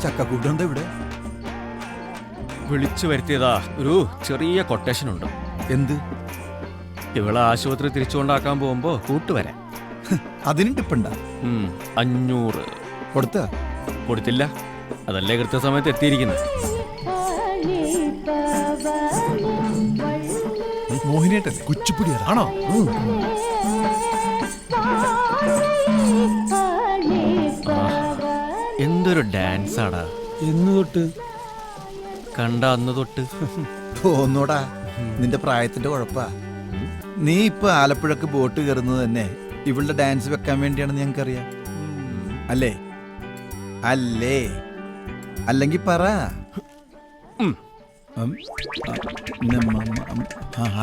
ചക്കക്കൂട്ടുണ്ടോ ഇവിടെ? വിളിച്ചു വരുത്തിയതാ. ഒരു ചെറിയ കൊട്ടേഷൻ ഉണ്ട്. എന്ത്? ഇവളെ ആശുപത്രി തിരിച്ചുകൊണ്ടാക്കാൻ പോകുമ്പോ കൂട്ടുവരാൻ. അതിന് ടിപ്പുണ്ട? 500 കൊടുത്ത? കൊടുത്തില്ല. അതല്ലേ കൃത്യസമയത്ത് എത്തിയിരിക്കുന്നത്. മോഹിനിയായിട്ടല്ലേ? കുച്ചിപ്പുടിയാണോ? എന്തൊരു ഡാൻസ് ആടാ. എന്ന് തൊട്ട്? കണ്ട അന്ന് തൊട്ട്. തോന്നോടാ, നിന്റെ പ്രായത്തിന്റെ കുഴപ്പാ. നീ ഇപ്പൊ ആലപ്പുഴക്ക് ബോട്ട് കയറുന്നത് തന്നെ ഇവളുടെ ഡാൻസ് വെക്കാൻ വേണ്ടിയാണെന്ന് ഞങ്ങൾക്കറിയാം. അല്ലേ? അല്ലേ? അല്ലെങ്കിൽ പറ.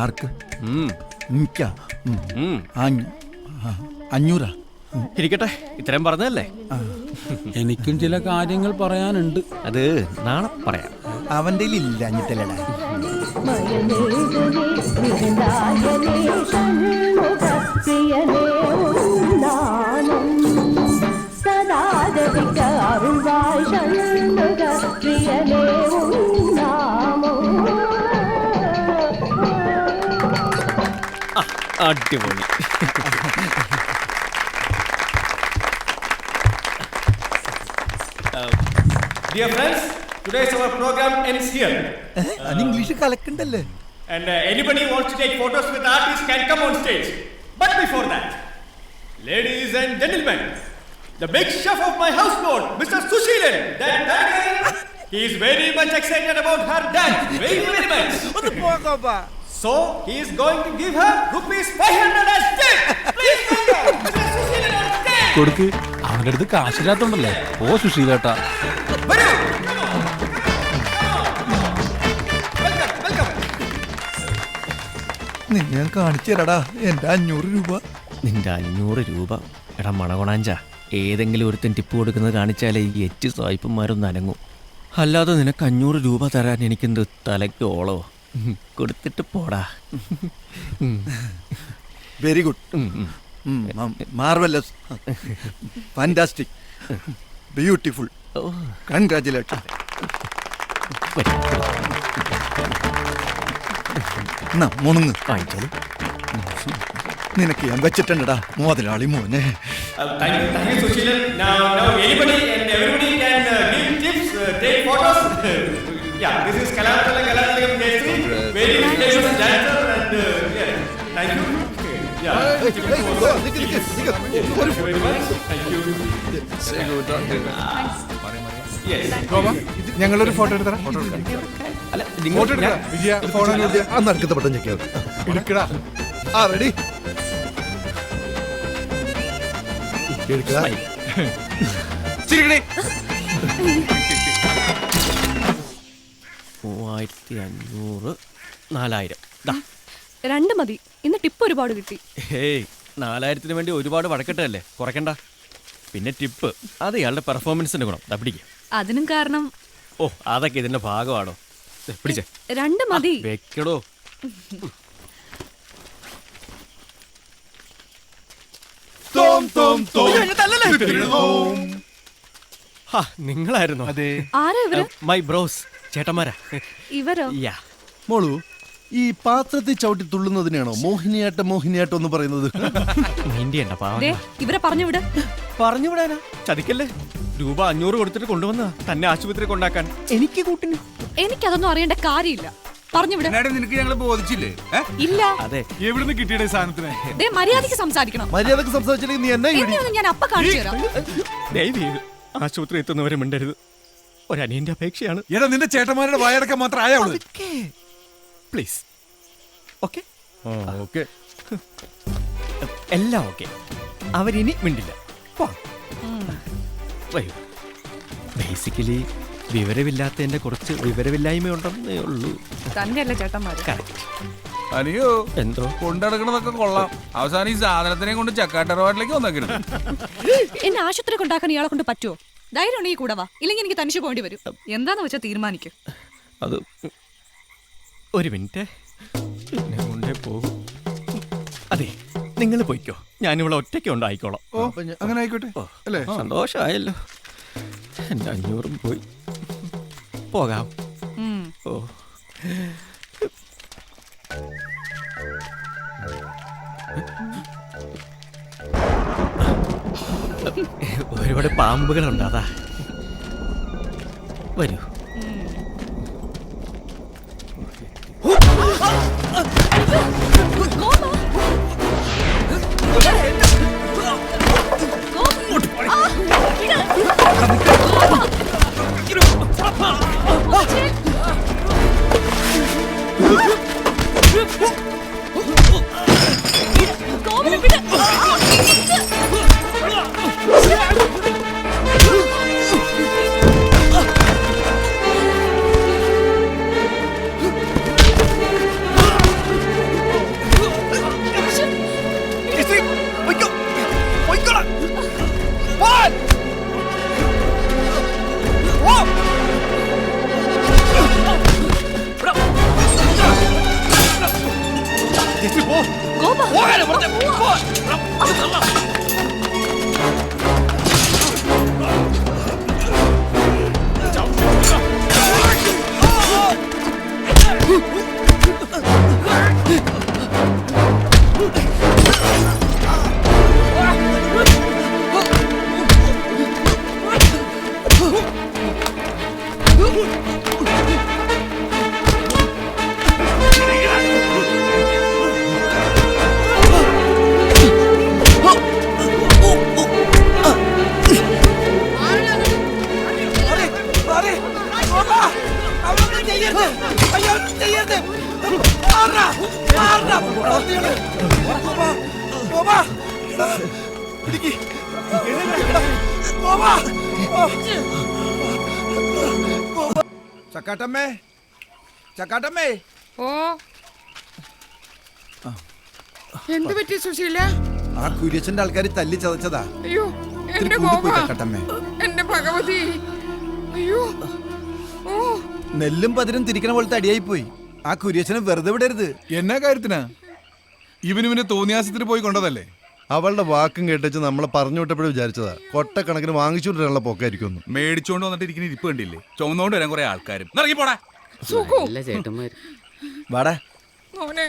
ആർക്ക്? 500? ഇരിക്കട്ടെ, ഇത്രയും പറഞ്ഞതല്ലേ. എനിക്കും ചില കാര്യങ്ങൾ പറയാനുണ്ട്. അത് നാളെ പറയാം. അവന്റെ ഇല്ല അഞ്ഞിട്ടല്ലേടാ. അടിപൊളി. Dear friends, today's our program ends here. English കലക്കണ്ടല്ലേ? And anybody wants to take photos with artists can come on stage. But before that, ladies and gentlemen, the big chef of my houseboat, Mr. Sushilan. He is very much excited about her dance. Very much. So he is going to give her ₹500 as tip. Please welcome Mr. Sushilan on stage. കൊടുക്ക്. അവന്റെ അടുത്ത് കാശില്ലാത്തോണ്ടല്ലേ. ഓ സുശീലേട്ടാ. ഞാൻ കാണിച്ചു തരാടാ എന്റെ 500 രൂപ. നിന്റെ 500 രൂപ? എടാ മണകൊണാഞ്ച, ഏതെങ്കിലും ഒരുത്തൻ ടിപ്പ് കൊടുക്കുന്നത് കാണിച്ചാലേ ഈ 8 സായിപ്പന്മാരൊന്നും അനങ്ങും. അല്ലാതെ നിനക്ക് 500 രൂപ തരാൻ എനിക്കെന്ത് തലയ്ക്ക് ഓളോ? കൊടുത്തിട്ട് പോടാ. Very good, marvellous, fantastic, beautiful, congratulation. മുണുങ്ങ്. നിനക്ക് ഞാൻ വെച്ചിട്ടുണ്ടടാ മുതലാളി മോനെ. Thank you, Sushilan. Now anybody and everybody can give tips, take photos. Yeah, this is Kalatalam Jayasri, very famous dancer, and yeah, thank you. Yeah, thank you very much. Thank you. Yes. ഞങ്ങളൊരു photo എടുത്തരാ. അല്ല, photo എടുക്കടാ. വിജയ phone നടക്കത്തെ പെട്ടെന്ന് എടുക്കടാ. ആ ready. എടുക്കടാ. 3500, 4000. രണ്ട് മതി. ഇന്ന് ടിപ്പ് ഒരുപാട് കിട്ടി. ഹേയ്, 4000-ന് വേണ്ടി ഒരുപാട് വടക്കട്ടല്ലേ, കുറയ്ക്കണ്ട. പിന്നെ ടിപ്പ് അത് ഇയാളുടെ പെർഫോമൻസിന്റെ ഗുണം. പിടിക്കുക. അതിനും കാരണം. ഓ, അതൊക്കെ ഇതിന്റെ ഭാഗമാണോ? പിടിച്ചേ. 2 മതി. വെക്കടോ. നിങ്ങളായിരുന്നോ? അതെ. ആരാ ഇവര്? മൈ ബ്രോസ്, ചേട്ടന്മാരാ. ഇവരോ? യാ. മോളു, ഈ പാത്രത്തിൽ ചവിട്ടി തുള്ളുന്നതിനാണോ മോഹിനിയാട്ടം എന്ന് പറയുന്നത്? ഇവരെ പറഞ്ഞു വിട്. പറഞ്ഞു വിടാനാ? ചതിക്കല്ലേ. രൂപ 500 കൊടുത്തിട്ട് കൊണ്ടുവന്ന തന്നെ ആശുപത്രി കൊണ്ടാക്കാൻ. എനിക്ക് കൂട്ടിന്. എനിക്കതൊന്നും അറിയേണ്ട കാര്യമില്ല. പറഞ്ഞു വിട്. നിനക്ക് ഞങ്ങള് ബോധിച്ചില്ലേ? ഇല്ല. അതെ. എവിടുന്ന് കിട്ടിയ സാധനത്തിന്? മര്യാദക്ക് സംസാരിക്കണം. മര്യാദക്ക് സംസാരിച്ചില്ലെങ്കിൽ നീ എന്നെ ഞാൻ അപ്പ കാണിച്ചു തരാം. ദയവേത് ആശുപത്രി എത്തുന്നവരെ മിണ്ടരുത്. ഒരനിയന്റെ അപേക്ഷയാണ്. എടാ, നിന്റെ ചേട്ടന്മാരുടെ വായടക്കം മാത്രം ആയാളൂ. പ്ലീസ്. ഓക്കെ ഓക്കെ, എല്ലാം ഓക്കെ. അവരിനി മിണ്ടില്ല. ബേസിക്കലി വിവരമില്ലാത്തതിന്റെ കുറച്ച് വിവരമില്ലായ്മയുണ്ടെന്നേ ഉള്ളൂ. തന്നെയല്ലേ ചേട്ടന്മാര്? അനിയോ, എന്തോ കൊണ്ടടക്കണതൊക്കെ കൊള്ളാം. അവസാനം ഈ സാധനത്തിനെ കൊണ്ട് ചക്കാട്ടറവാട്ടിലേക്ക് വന്നേക്കരുത്. എന്നെ ആശുപത്രി കൊണ്ടാക്കാൻ ഇയാളെ കൊണ്ട് പറ്റുമോ? ധൈര്യം ഉണ്ടെങ്കിൽ കൂടെ വാ, ഇല്ലെങ്കിൽ എനിക്ക് തനിച്ച് പോകേണ്ടി വരും. എന്താന്ന് വെച്ചാൽ തീരുമാനിക്കും. അത് ഒരു മിനിറ്റ്, കൊണ്ടേ പോകും. അതെ, നിങ്ങൾ പോയിക്കോ, ഞാനിവിടെ ഒറ്റയ്ക്ക് ഉണ്ടായിക്കോളാം. അങ്ങനെ ആയിക്കോട്ടെ അല്ലേ? സന്തോഷമായല്ലോ. എൻ്റെ 500 പോയി. പോകാം. ഉം. ഓ, ഒരുപാട് പാമ്പുകളുണ്ട്, അതാ. വരൂ. ചക്കാട്ടമ്മേ, ചക്കാട്ടമ്മേ. ഓ എന്ത് പറ്റി സുശീല? ആ കുര്യച്ചന്റെ ആൾക്കാർ തല്ലി ചതച്ചതാ. അയ്യോ ഇത്തിരി എന്റെ കൂടിപ്പോയി ഗോപ, ചക്കാട്ടമ്മേ. എന്റെ ഭഗവതി. അയ്യോ ഓ നെല്ലും പതിരും തിരിക്കണ പോലത്തെ അടിയായി പോയി. ആ കുര്യച്ചനെ വെറുതെ വിടരുത്. എന്നാ കാര്യത്തിനാ? ഇവന് തോന്നിയാസത്തിന് പോയി കൊണ്ടതല്ലേ? അവളുടെ വാക്കും കേട്ടിച്ച് നമ്മളെ പറഞ്ഞു വിട്ടപ്പോഴും വിചാരിച്ചതാ കൊട്ടക്കണക്കിന് വാങ്ങിച്ചുകൊണ്ടിരാനുള്ള പോക്കായിരിക്കും. മേടിച്ചോണ്ട് വന്നിട്ട് ഇരിക്കുന്ന ഇരിപ്പ് കണ്ടില്ലേ? ചുമന്നോണ്ട് വരാൻ കുറെ ആൾക്കാരും. ഇറങ്ങി പോടാ. സുഖു വാടാ. മോനെ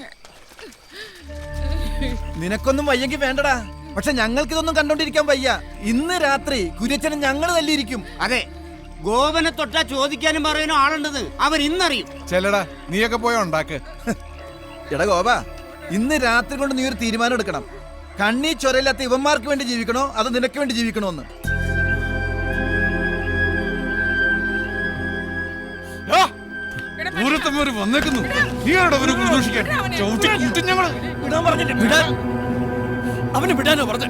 നിനക്കൊന്നും വയ്യെങ്കിൽ വേണ്ടടാ. പക്ഷെ ഞങ്ങൾക്കിതൊന്നും കണ്ടോണ്ടിരിക്കാൻ വയ്യ. ഇന്ന് രാത്രി കുര്യച്ചനെ ഞങ്ങൾ തല്ലിയിരിക്കും. അതെ, ഗോപനെ തൊട്ടാ ചോദിക്കാനും പറയാനും ആളുണ്ടെന്ന് അവൻ ഇന്നറിയും. ചെല്ലടാ, നീയൊക്കെ പോയ ഉണ്ടാക്ക്. എടാ ഗോപ, ഇന്ന് രാത്രി കൊണ്ട് നീ ഒരു തീരുമാനം എടുക്കണം. കണ്ണീ ചൊരയില്ലാത്ത ഇവന്മാർക്ക് വേണ്ടി ജീവിക്കണോ അതോ നിനക്ക് വേണ്ടി ജീവിക്കണോ എന്ന്. ദൂരത്തമ്മ വന്നേക്കുന്നു. നീ ആരോടാ അവനെ പ്രതീക്ഷിക്കാൻ? ചവിട്ടി കൂട്ടും ഞങ്ങള്. വിടാൻ പറഞ്ഞില്ലേ? വിടാൻ. അവന് വിടാനോ പറഞ്ഞ?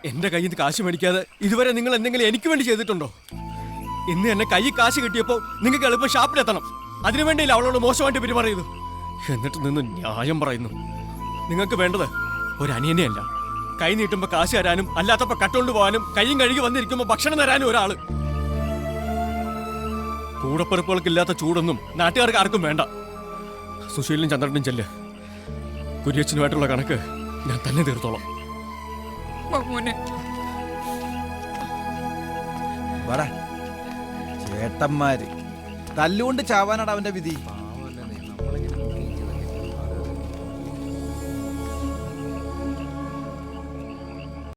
എന്റെ കയ്യിൽ നിന്ന് കാശ് മേടിക്കാതെ ഇതുവരെ നിങ്ങൾ എന്തെങ്കിലും എനിക്ക് വേണ്ടി ചെയ്തിട്ടുണ്ടോ? ഇന്ന് എന്നെ കൈ കാശ് കിട്ടിയപ്പോൾ നിങ്ങൾക്ക് എളുപ്പം ഷാപ്പിലെത്തണം. അതിനുവേണ്ടിയില്ല അവളോട് മോശമായിട്ട് പെരുമാറിയത്. എന്നിട്ട് നിന്ന് ന്യായം പറയുന്നു. നിങ്ങൾക്ക് വേണ്ടത് ഒരു അനിയനെയല്ല, കൈ നീട്ടുമ്പോ കാശ് തരാനും അല്ലാത്തപ്പോ കട്ടുകൊണ്ട് പോകാനും കൈയും കഴുകി വന്നിരിക്കുമ്പോ ഭക്ഷണം തരാനും ഒരാള്. കൂടപ്പിറപ്പുകൾക്കില്ലാത്ത ചൂടൊന്നും നാട്ടുകാർക്ക് ആർക്കും വേണ്ട. സുശീലിനും ചന്ദ്രനും ചെല്ല്. കുര്യച്ചനുമായിട്ടുള്ള കണക്ക് ഞാൻ തന്നെ തീർത്തോളാം. മോനെ വാടാ. ചേട്ടന്മാര് തല്ലുകൊണ്ട് ചാവാനാണ് അവന്റെ വിധി.